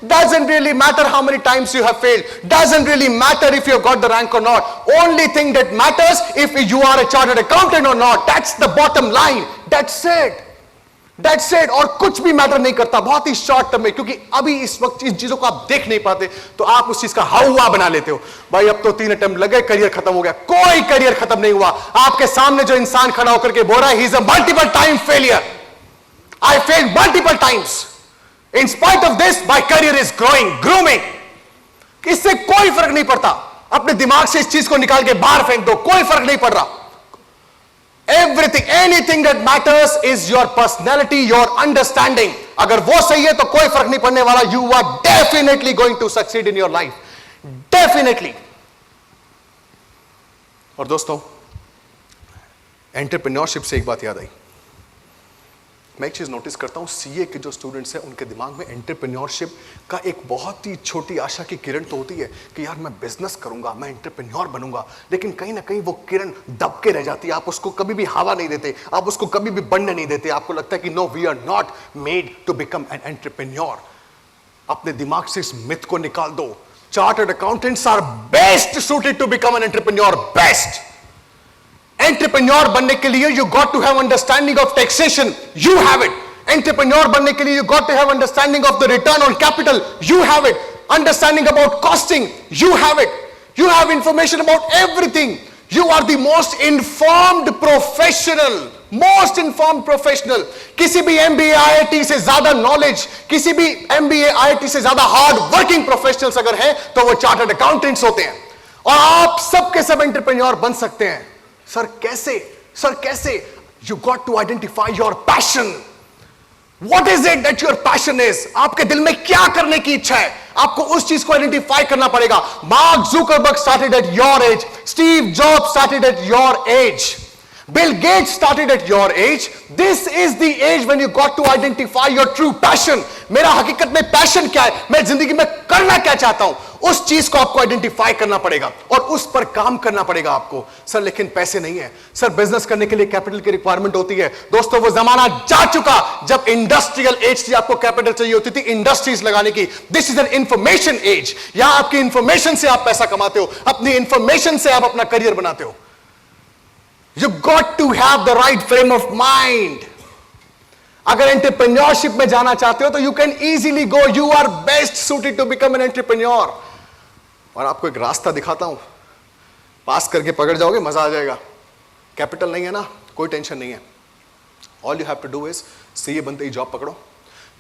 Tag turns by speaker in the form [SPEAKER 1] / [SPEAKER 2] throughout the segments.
[SPEAKER 1] Doesn't really matter how many times you have failed. Doesn't really matter if you have got the rank or not. Only thing that matters if you are a chartered accountant or not. That's the bottom line. That's it. That's it. और कुछ भी matter नहीं करता, बहुत ही short term में, क्योंकि अभी इस वक्त इन चीजों को आप देख नहीं पाते, तो आप उस चीज का हवा बना लेते हो। भाई अब तो 3 अटेम्प्ट लगे, करियर खत्म हो गया। कोई करियर खत्म नहीं हुआ। आपके सामने जो इंसान खड़ा होकर के बोल रहा है, he is a multiple time failure, I failed multiple times, in spite of this my career is growing, grooming। इससे कोई फर्क नहीं पड़ता। अपने दिमाग से इस चीज को निकाल के बाहर फेंक दो, कोई फर्क नहीं पड़ रहा। Everything, anything that matters is your personality, your understanding। अगर वो सही है तो कोई फर्क नहीं पड़ने वाला। You are definitely going to succeed in your life, definitely। और दोस्तों, एंटरप्रेन्योरशिप से एक बात याद आई। मैं एक चीज नोटिस करता हूं, सीए के जो स्टूडेंट्स हैं उनके दिमाग में एंटरप्रेन्योरशिप का एक बहुत ही छोटी आशा की किरण तो होती है कि यार मैं बिजनेस करूंगा, मैं एंटरप्रेन्योर बनूंगा, लेकिन कहीं ना कहीं वो किरण दब के रह जाती है। आप उसको कभी भी हवा नहीं देते, आप उसको कभी भी बढ़ने नहीं देते। आपको लगता है कि no, we are not made to become an entrepreneur. अपने दिमाग से इस मिथ को निकाल दो। Chartered accountants are best suited to become an entrepreneur, best. Entrepreneur बनने के लिए you got to have understanding of taxation, you have it. Entrepreneur बनने के लिए you got to have understanding of the return on capital, you have it. Understanding about costing, you have it. You have information about everything. You are the most informed professional, most informed professional. किसी भी MBA IIT से ज्यादा knowledge, किसी भी MBA IIT से ज्यादा hard working professionals अगर हैं तो वो चार्टर्ड अकाउंटेंट्स होते हैं। और आप सबके सब एंटरप्रेन्योर बन सकते हैं। सर कैसे? सर कैसे? You got to identify your passion. What is it that your passion is? आपके दिल में क्या करने की इच्छा है, आपको उस चीज को आइडेंटिफाई करना पड़ेगा। Mark Zuckerberg started at your age, Steve jobs started at your age, Bill Gates started at your age. This is the age when you got to identify your true passion. मेरा हकीकत में passion क्या है, मैं जिंदगी में करना क्या चाहता हूं, उस चीज को आपको आइडेंटिफाई करना पड़ेगा और उस पर काम करना पड़ेगा आपको। सर लेकिन पैसे नहीं है। सर बिजनेस करने के लिए कैपिटल की रिक्वायरमेंट होती है। दोस्तों वो जमाना जा चुका जब इंडस्ट्रियल एज थी, आपको कैपिटल चाहिए होती थी इंडस्ट्रीज लगाने की। This is an information age. यहां आपकी इंफॉर्मेशन से आप पैसा कमाते हो, अपनी इंफॉर्मेशन से आप अपना करियर बनाते हो। You got to have the right frame of mind। अगर एंटरप्रेन्योरशिप में जाना चाहते हो तो you can easily go, you are best suited to become an entrepreneur। और आपको एक रास्ता दिखाता हूं, पास करके पकड़ जाओगे, मजा आ जाएगा। कैपिटल नहीं है ना, कोई टेंशन नहीं है। All you have to do is, CA बनते ही जॉब पकड़ो,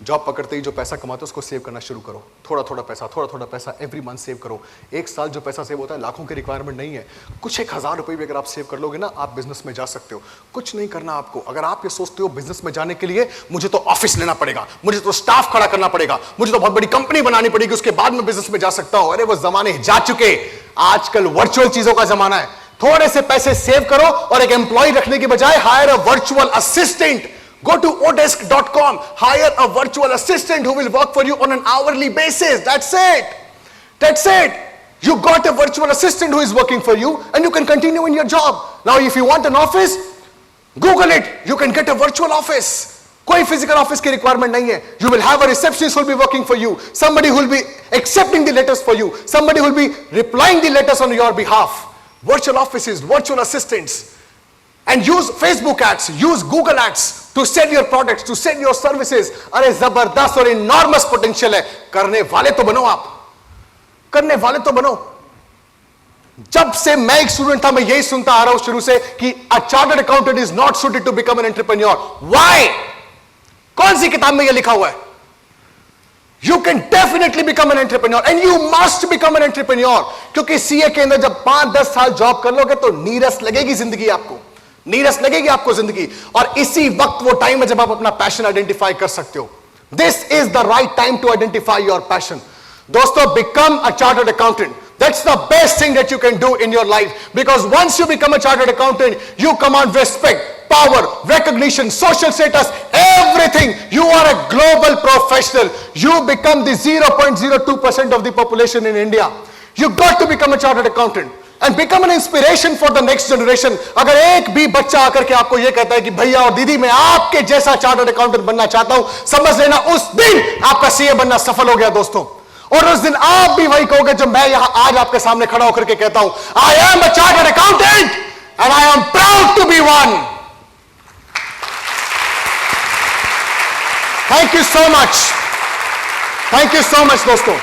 [SPEAKER 1] जॉब पकड़ते ही जो पैसा कमाते हो उसको सेव करना शुरू करो। थोड़ा थोड़ा पैसा एवरी मंथ सेव करो। एक साल जो पैसा सेव होता है, लाखों की रिक्वायरमेंट नहीं है, कुछ 1000 रुपए भी अगर आप सेव कर लोगे ना, आप बिजनेस में जा सकते हो। कुछ नहीं करना आपको। अगर आप ये सोचते हो बिजनेस में जाने के लिए मुझे तो ऑफिस लेना पड़ेगा, मुझे तो स्टाफ खड़ा करना पड़ेगा, मुझे तो बहुत बड़ी कंपनी बनानी पड़ेगी, उसके बाद मैं बिजनेस में जा सकता हूं, अरे वो जमाने जा चुके। आजकल वर्चुअल चीजों का जमाना है। थोड़े से पैसे सेव करो और एक एम्प्लॉय रखने की बजाय higher a virtual assistant. Go to odesk.com, hire a virtual assistant who will work for you on an hourly basis. That's it. That's it. You got a virtual assistant who is working for you and you can continue in your job. Now if you want an office, Google it. You can get a virtual office. कोई physical office की requirement नहीं है. You will have a receptionist who will be working for you. Somebody who will be accepting the letters for you. Somebody who will be replying the letters on your behalf. Virtual offices, virtual assistants. And use Facebook ads, use Google ads to sell your products, to sell your services। अरे जबरदस्त और enormous potential है। करने वाले तो बनो आप, करने वाले तो बनो। जब से मैं एक स्टूडेंट था मैं यही सुनता आ रहा हूं शुरू से कि a chartered accountant is not suited to become an entrepreneur। Why? कौन सी किताब में यह लिखा हुआ है? You can definitely become an entrepreneur and you must become an entrepreneur। क्योंकि सीए के अंदर जब 5-10 साल जॉब कर लोगे तो नीरस लगेगी जिंदगी, आपको नीरस लगेगी आपको जिंदगी। और इसी वक्त वो टाइम है जब आप अपना पैशन आइडेंटिफाई कर सकते हो। This is the right time to identify your passion. दोस्तों, become a chartered accountant. That's the best thing that you can do in your life, because once you become a chartered accountant, you command respect, power, recognition, social status, everything. You are a global professional. You become the 0.02% of the population in India. You got to become a chartered accountant. And become an inspiration for the next generation. अगर एक भी बच्चा आकर के आपको यह कहता है कि भैया और दीदी मैं आपके जैसा चार्टर्ड अकाउंटेंट बनना चाहता हूं, समझ लेना उस दिन आपका सीए बनना सफल हो गया दोस्तों। और उस दिन आप भी वही कहोगे जो मैं यहां आज आपके सामने खड़ा होकर के कहता हूं, I am a chartered accountant and I am proud to be one. Thank you so much, thank you so much दोस्तों।